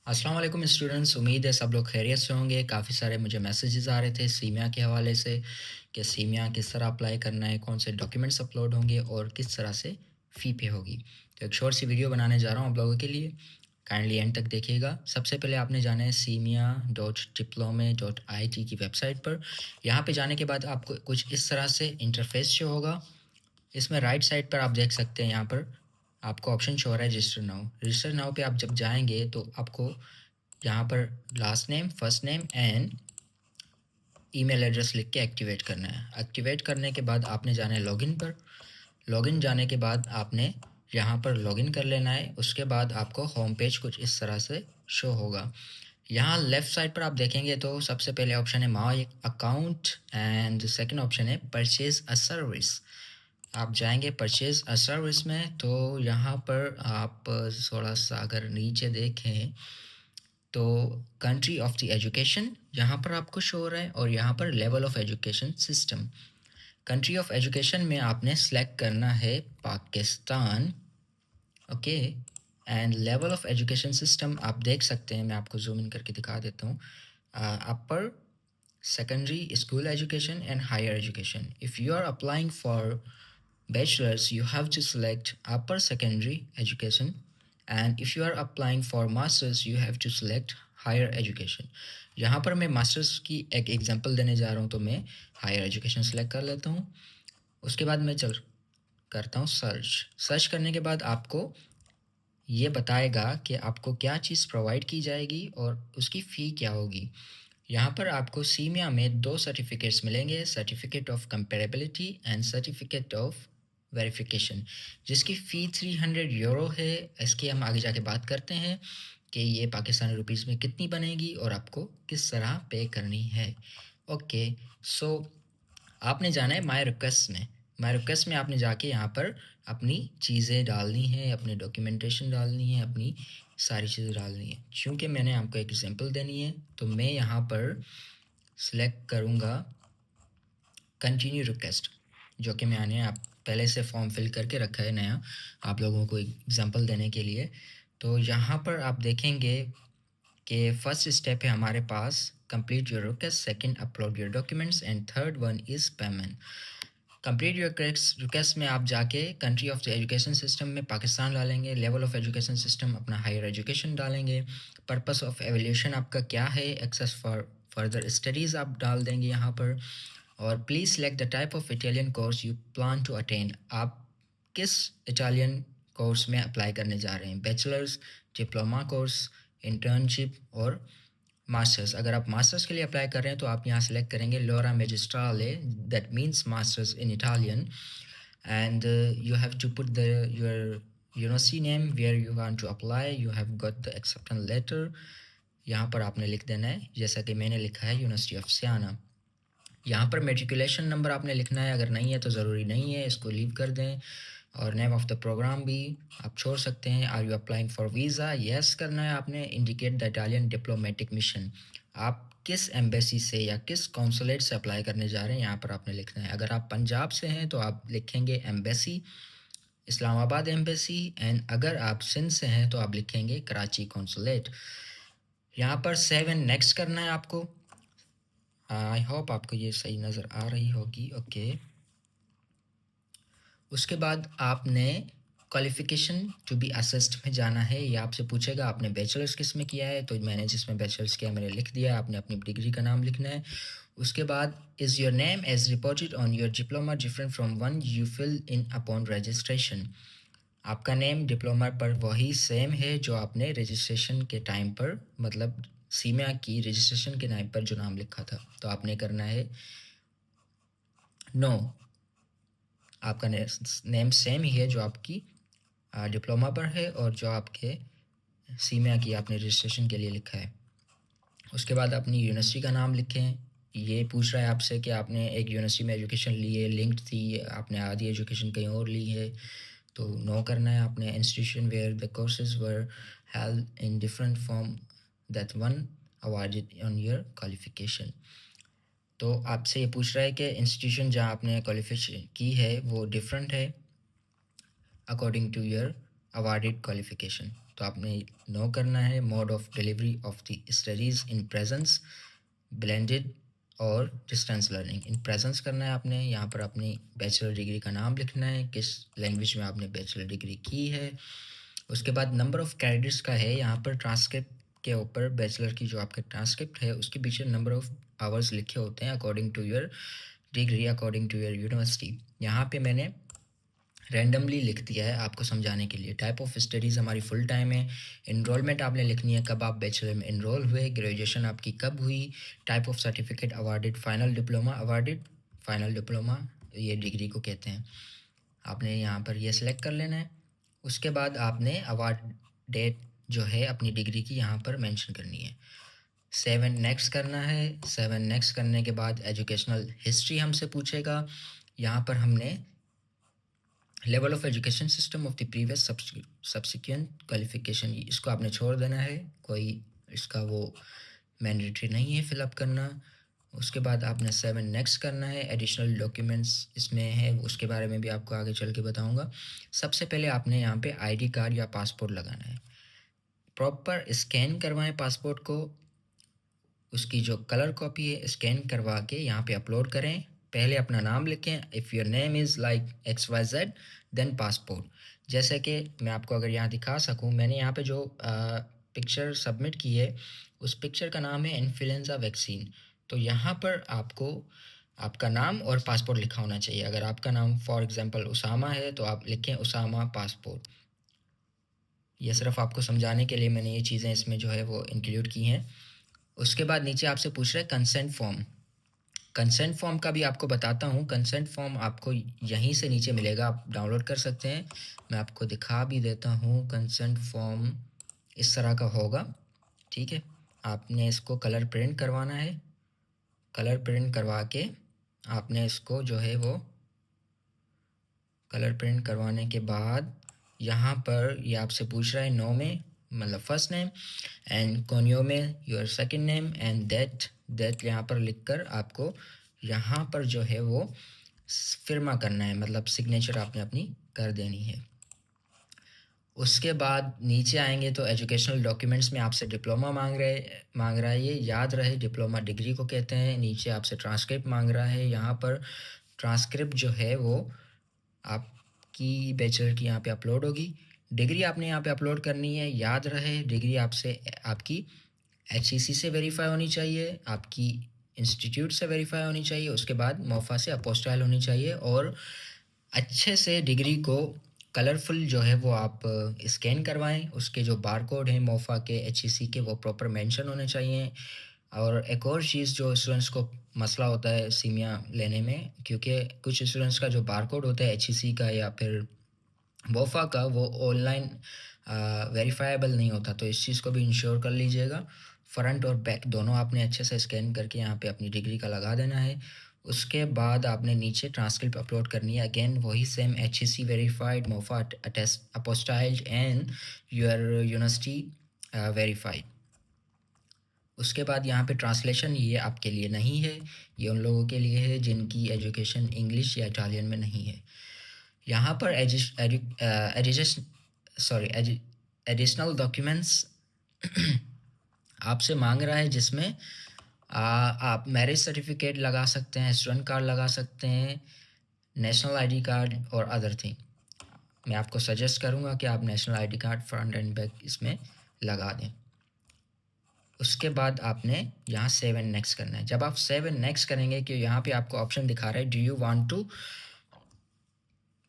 अस्सलाम वालेकुम स्टूडेंट्स, उम्मीद है सब लोग खैरियत से होंगे। काफ़ी सारे मुझे मैसेजेस आ रहे थे सीमिया के हवाले से कि सीमिया किस तरह अप्लाई करना है, कौन से डॉक्यूमेंट्स अपलोड होंगे और किस तरह से फ़ी पे होगी। तो एक शॉर्ट सी वीडियो बनाने जा रहा हूँ आप लोगों के लिए, काइंडली एंड तक देखिएगा। सबसे पहले आपने जाना है simia.diplome.it की वेबसाइट पर। यहाँ पे जाने के बाद आपको कुछ इस तरह से इंटरफेस शो होगा। इसमें राइट साइड पर आप देख सकते हैं, यहाँ पर आपको ऑप्शन शो हो रहा है रजिस्टर नाउ। रजिस्टर नाउ पे आप जब जाएंगे तो आपको यहाँ पर last name, first name and email address लिख के एक्टिवेट करना है। एक्टिवेट करने के बाद आपने जाना है लॉगिन पर। लॉगिन जाने के बाद आपने यहाँ पर लॉगिन कर लेना है। उसके बाद आपको होम पेज कुछ इस तरह से शो होगा। यहाँ लेफ़्ट साइड पर आप देखेंगे तो सबसे पहले ऑप्शन है my account and second option है परचेज़ अ सर्विस। आप जाएंगे परचेज़ अ सर्विस में तो यहाँ पर आप थोड़ा सा अगर नीचे देखें तो कंट्री ऑफ द एजुकेशन यहाँ पर आपको शो हो रहा है और यहाँ पर level of education system. Country of education में आपने सेलेक्ट करना है Pakistan, okay. And level of education system आप देख सकते हैं, मैं आपको जूम इन करके दिखा देता हूँ। अपर secondary school education and higher education. If you are applying for bachelor's, you have to select upper secondary education, and if you are applying for master's, you have to select higher education. यहाँ पर मैं masters की एक example देने जा रहा हूँ, तो मैं हायर एजुकेशन सेलेक्ट कर लेता हूँ। उसके बाद मैं करता हूँ सर्च करने के बाद आपको ये बताएगा कि आपको क्या चीज़ प्रोवाइड की जाएगी और उसकी फ़ी क्या होगी। यहाँ पर आपको सीमिया में 2 सर्टिफिकेट्स मिलेंगे, certificate of comparability and certificate of verification, जिसकी फ़ी 300 यूरो है। इसकी हम आगे जाके बात करते हैं कि ये पाकिस्तानी रुपीज़ में कितनी बनेगी और आपको किस तरह पे करनी है। ओके, सो आपने जाना है माय रिक्वेस्ट में। माय रिक्वेस्ट में आपने जाके यहाँ पर अपनी चीज़ें डालनी है, अपनी डॉक्यूमेंटेशन डालनी है, अपनी सारी चीज़ें डालनी है। चूँकि मैंने आपको एक एग्जांपल देनी है तो मैं यहाँ पर सिलेक्ट करूँगा कंटिन्यू रिक्वेस्ट, जो कि मैंने आप पहले से फॉर्म फिल करके रखा है नया, आप लोगों को एग्जांपल देने के लिए। तो यहाँ पर आप देखेंगे कि फर्स्ट स्टेप है हमारे पास complete your request, second upload your documents and third one is payment. Complete your request में आप जाके country of the education system में पाकिस्तान डालेंगे, लेवल ऑफ एजुकेशन सिस्टम अपना हायर एजुकेशन डालेंगे, पर्पस ऑफ एवोल्यूशन आपका क्या है, एक्सेस फॉर फर्दर स्टडीज़ आप डाल देंगे यहाँ पर, और please select the type of Italian course you plan to attend. आप किस इटालियन कोर्स में अप्लाई करने जा रहे हैं, बैचलर्स, डिप्लोमा कोर्स, इंटर्नशिप और मास्टर्स। अगर आप मास्टर्स के लिए अप्लाई कर रहे हैं तो आप यहाँ सेलेक्ट करेंगे लोरा मैजिस्ट्राले, that means masters in Italian, and you have to put the your university name where you want to apply, you have got the acceptance letter, यहाँ पर आपने लिख देना है जैसा कि मैंने लिखा है यूनिवर्सिटी ऑफ सियाना। यहाँ पर मेट्रिकुलेशन नंबर आपने लिखना है, अगर नहीं है तो ज़रूरी नहीं है, इसको लीव कर दें। और नेम ऑफ द प्रोग्राम भी आप छोड़ सकते हैं। Are you applying for visa, yes करना है आपने। Indicate the Italian diplomatic mission, आप किस एम्बेसी से या किस कॉन्सुलेट से अप्लाई करने जा रहे हैं यहाँ पर आपने लिखना है। अगर आप पंजाब से हैं तो आप लिखेंगे एम्बेसी, इस्लामाबाद एम्बेसी, एंड अगर आप सिंध से हैं तो आप लिखेंगे कराची कॉन्सुलेट। यहाँ पर सेव एंड नेक्स्ट करना है आपको। आई होप आपको ये सही नज़र आ रही होगी, ओके। उसके बाद आपने क्वालिफ़िकेशन टू बी असेस्ड में जाना है। ये आपसे पूछेगा आपने बैचलर्स किस में किया है, तो मैंने जिसमें बैचलर्स किया मैंने लिख दिया, आपने अपनी डिग्री का नाम लिखना है। उसके बाद is your name as reported on your diploma different from one you fill in upon registration, आपका नेम डिप्लोमा पर वही सेम है जो आपने रजिस्ट्रेशन के टाइम पर, मतलब सीमिया की रजिस्ट्रेशन के टाइम पर जो नाम लिखा था, तो आपने करना है नो, आपका नेम सेम ही है जो आपकी डिप्लोमा पर है और जो आपके सीमिया की आपने रजिस्ट्रेशन के लिए लिखा है। उसके बाद अपनी यूनिवर्सिटी का नाम लिखें। ये पूछ रहा है आपसे कि आपने एक यूनिवर्सिटी में एजुकेशन ली है, लिंक्ड थी, आपने आधी एजुकेशन कहीं और ली है, तो नो करना है आपने। Institution where the courses were held in different form that one awarded on your qualification. तो आपसे ये पूछ रहा है कि इंस्टीट्यूशन जहाँ आपने क्वालिफिकेशन की है वो डिफरेंट है according to your awarded qualification. तो आपने नो करना है। Mode of delivery of the studies in presence, blended और डिस्टेंस लर्निंग। इन प्रेजेंस करना है आपने, यहाँ पर अपनी बैचलर डिग्री का नाम लिखना है, किस लैंग्वेज में आपने बैचलर डिग्री की है। उसके बाद नंबर ऑफ़ क्रेडिट्स का है, यहाँ पर ट्रांसक्रिप्ट के ऊपर बैचलर की जो आपका ट्रांसक्रिप्ट है उसके पीछे नंबर ऑफ़ आवर्स लिखे होते हैं according to your degree, according to your university. यहाँ पे मैंने रैंडमली लिख दिया है आपको समझाने के लिए। टाइप ऑफ स्टडीज़ हमारी फुल टाइम है। इनरोलमेंट आपने लिखनी है, कब आप बैचलर में इनरोल हुए, ग्रेजुएशन आपकी कब हुई, type of certificate awarded, final diploma awarded, final diploma ये डिग्री को कहते हैं। आपने यहाँ पर ये सिलेक्ट कर लेना है। उसके बाद आपने अवार्ड डेट जो है अपनी डिग्री की यहाँ पर मेंशन करनी है। 7 नेक्स्ट करना है। 7 नेक्स्ट करने के बाद एजुकेशनल हिस्ट्री हमसे पूछेगा। यहाँ पर हमने level of education system of the previous subsequent qualification, इसको आपने छोड़ देना है, कोई इसका वो मैंडेटरी नहीं है फिलअप करना। उसके बाद आपने 7 नेक्स्ट करना है। एडिशनल डॉक्यूमेंट्स इसमें है, उसके बारे में भी आपको आगे चल के बताऊंगा। सबसे पहले आपने यहाँ पे आईडी कार्ड या पासपोर्ट लगाना है। प्रॉपर स्कैन करवाएं पासपोर्ट को, उसकी जो कलर कॉपी है स्कैन करवा के यहाँ पे अपलोड करें। पहले अपना नाम लिखें, if your name is like XYZ then passport. जैसे कि मैं आपको अगर यहाँ दिखा सकूँ, मैंने यहाँ पे जो पिक्चर सबमिट की है उस पिक्चर का नाम है इन्फ्लुएंजा वैक्सीन। तो यहाँ पर आपको आपका नाम और पासपोर्ट लिखा होना चाहिए। अगर आपका नाम फॉर एग्जांपल उसामा है तो आप लिखें उसामा पासपोर्ट। ये सिर्फ आपको समझाने के लिए मैंने ये चीज़ें इसमें जो है वो इंक्लूड की हैं। उसके बाद नीचे आपसे पूछ रहा है कंसेंट फॉर्म। कंसेंट फॉर्म का भी आपको बताता हूँ। कंसेंट फॉर्म आपको यहीं से नीचे मिलेगा, आप डाउनलोड कर सकते हैं। मैं आपको दिखा भी देता हूँ। कंसेंट फॉर्म इस तरह का होगा, ठीक है। आपने इसको कलर प्रिंट करवाना है। कलर प्रिंट करवा के आपने इसको जो है वो कलर प्रिंट करवाने के बाद यहाँ पर ये आपसे पूछ रहा है नो में मतलब फर्स्ट नेम, एंड कोनियो में your second name, and that यहाँ पर लिखकर आपको यहाँ पर जो है वो फिर्मा करना है, मतलब सिग्नेचर आपने अपनी कर देनी है। उसके बाद नीचे आएंगे तो एजुकेशनल डॉक्यूमेंट्स में आपसे डिप्लोमा मांग रहा है, ये याद रहे डिप्लोमा डिग्री को कहते हैं। नीचे आपसे ट्रांसक्रिप्ट मांग रहा है, यहाँ पर ट्रांसक्रिप्ट जो है वो आपकी बैचलर की यहाँ पे अपलोड होगी। डिग्री आपने यहाँ पे अपलोड करनी है। याद रहे डिग्री आपसे आपकी HEC से वेरीफाई होनी चाहिए, आपकी इंस्टीट्यूट से वेरीफाई होनी चाहिए, उसके बाद मोफा से अपोस्टाइल होनी चाहिए, और अच्छे से डिग्री को कलरफुल जो है वो आप स्कैन करवाएं। उसके जो बारकोड हैं मोफा के HEC के वो प्रॉपर मेंशन होने चाहिए। और एक और चीज़ जो स्टूडेंट्स को मसला होता है सीमिया लेने में, क्योंकि कुछ स्टूडेंट्स का जो बारकोड होता है HEC का या फिर मोफा का वो ऑनलाइन वेरीफाइबल नहीं होता, तो इस चीज़ को भी इंश्योर कर लीजिएगा। फ्रंट और बैक दोनों आपने अच्छे से स्कैन करके यहाँ पे अपनी डिग्री का लगा देना है। उसके बाद आपने नीचे ट्रांसक्रिप्ट अपलोड करनी है। अगेन वही same HEC verified, MOFA apostilled and your university verified. उसके बाद यहाँ पे ट्रांसलेशन ये आपके लिए नहीं है, ये उन लोगों के लिए है जिनकी एजुकेशन इंग्लिश या इटालियन में नहीं है। यहाँ पर एडिशनल डॉक्यूमेंट्स आपसे मांग रहा है, जिसमें आप मैरिज सर्टिफिकेट लगा सकते हैं, स्टूडेंट कार्ड लगा सकते हैं, नेशनल आईडी कार्ड और अदर थिंग। मैं आपको सजेस्ट करूँगा कि आप national ID card front end back इसमें लगा दें। उसके बाद आपने यहाँ 7 नेक्स्ट करना है। जब आप 7 नेक्स्ट करेंगे कि यहाँ पे आपको ऑप्शन दिखा रहा है do you want to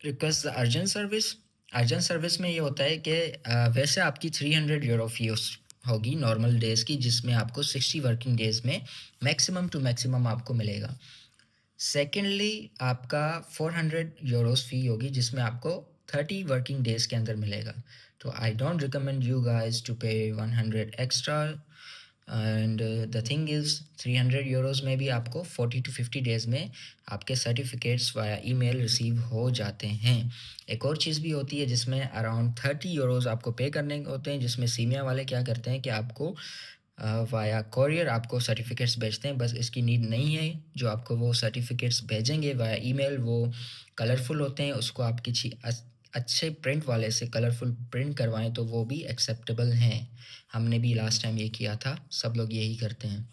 request the urgent service. Urgent service में ये होता है कि वैसे आपकी 300 यूरो फीस होगी नॉर्मल डेज़ की, जिसमें आपको 60 वर्किंग डेज़ में मैक्सिमम टू मैक्सिमम आपको मिलेगा। सेकेंडली आपका 400 यूरोस फ़ी होगी, जिसमें आपको 30 वर्किंग डेज़ के अंदर मिलेगा। तो I don't recommend you guys to pay 100 extra, and the thing is 300 euros में भी आपको 40 to 50 डेज़ में आपके सर्टिफिकेट्स वाया ईमेल रिसीव हो जाते हैं। एक और चीज़ भी होती है जिसमें अराउंड 30 यूरोज़ आपको पे करने होते हैं, जिसमें सीमिया वाले क्या करते हैं कि आपको वाया कोरियर आपको सर्टिफिकेट्स भेजते हैं। बस इसकी नीड नहीं है, जो आपको वो सर्टिफिकेट्स भेजेंगे वाया ईमेल वो कलरफुल होते हैं, उसको आप अच्छे प्रिंट वाले से कलरफुल प्रिंट करवाएं तो वो भी एक्सेप्टेबल हैं। हमने भी लास्ट टाइम ये किया था, सब लोग यही करते हैं।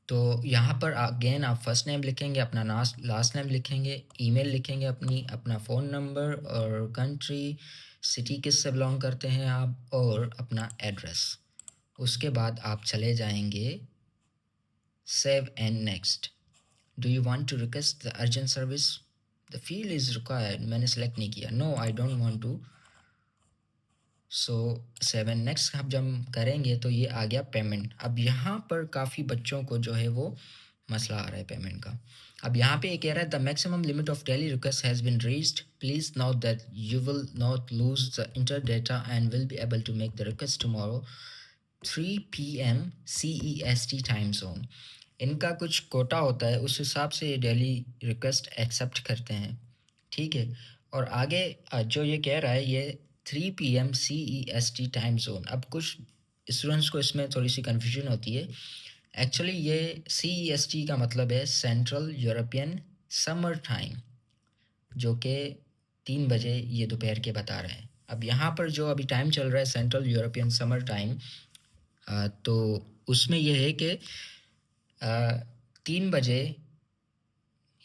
तो यहाँ पर अगेन आप फर्स्ट नेम लिखेंगे, अपना लास्ट नेम लिखेंगे, ईमेल लिखेंगे अपनी, अपना फ़ोन नंबर और कंट्री, सिटी किस से बिलोंग करते हैं आप, और अपना एड्रेस। उसके बाद आप चले जाएंगे save and next. Do you want to request the urgent service, the field is required, मैंने सेलेक्ट नहीं किया, no I don't want to. So 7 next आप जब करेंगे तो ये आ गया पेमेंट। अब यहाँ पर काफ़ी बच्चों को जो है वो मसला आ रहा है पेमेंट का। अब यहाँ पे ये कह रहा है the maximum limit of daily request has been reached, please note that you will not lose the inter data and will be able to make the request tomorrow 3 PM CEST time zone. इनका कुछ कोटा होता है, उस हिसाब से ये daily request accept करते हैं, ठीक है। और आगे जो ये कह रहा है ये 3 PM CEST टाइम जोन। अब कुछ स्टूडेंट्स को इसमें थोड़ी सी कन्फ्यूजन होती है। एक्चुअली ये CEST का मतलब है सेंट्रल यूरोपियन समर टाइम, जो कि 3 बजे ये दोपहर के बता रहे हैं। अब यहाँ पर जो अभी टाइम चल रहा है सेंट्रल यूरोपियन समर टाइम, तो उसमें यह है कि 3 बजे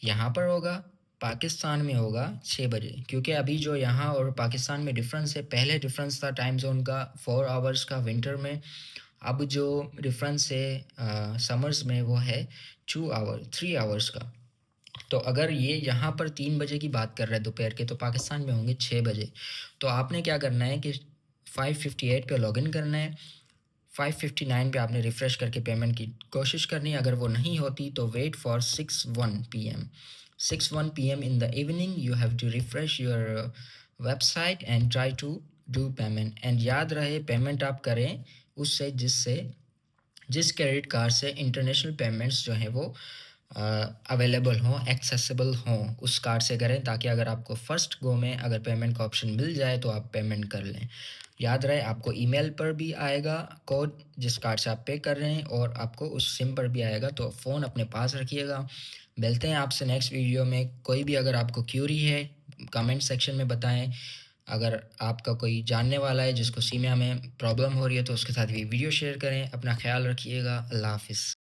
यहाँ पर होगा, पाकिस्तान में होगा 6 बजे। क्योंकि अभी जो यहाँ और पाकिस्तान में डिफरेंस है, पहले डिफरेंस था टाइम जोन का 4 आवर्स का विंटर में, अब जो डिफरेंस है समर्स में वो है 3 आवर्स का। तो अगर ये यहाँ पर 3 बजे की बात कर रहे हैं दोपहर के, तो पाकिस्तान में होंगे 6 बजे। तो आपने क्या करना है कि 5:58 पे लॉगिन करना है, 5:59 पे आपने रिफ़्रेश करके पेमेंट की कोशिश करनी है। अगर वो नहीं होती तो wait for 6:01 PM। 6:01 PM in the evening you have to refresh your website and try to do payment. And याद रहे पेमेंट आप करें उससे जिस क्रेडिट कार्ड से इंटरनेशनल पेमेंट्स जो हैं वो अवेलेबल हों, एक्सेसिबल हों, उस कार्ड से करें, ताकि अगर आपको फर्स्ट गो में अगर पेमेंट का ऑप्शन मिल जाए तो आप पेमेंट कर लें। याद रहे आपको ईमेल पर भी आएगा कोड जिस कार्ड से आप पे कर रहे हैं, और आपको उस सिम पर भी आएगा, तो फ़ोन अपने पास रखिएगा। मिलते हैं आपसे नेक्स्ट वीडियो में। कोई भी अगर आपको क्यूरी है कमेंट सेक्शन में बताएं। अगर आपका कोई जानने वाला है जिसको सीमिया में प्रॉब्लम हो रही है तो उसके साथ भी वीडियो शेयर करें। अपना ख्याल रखिएगा। अल्लाह हाफिज़।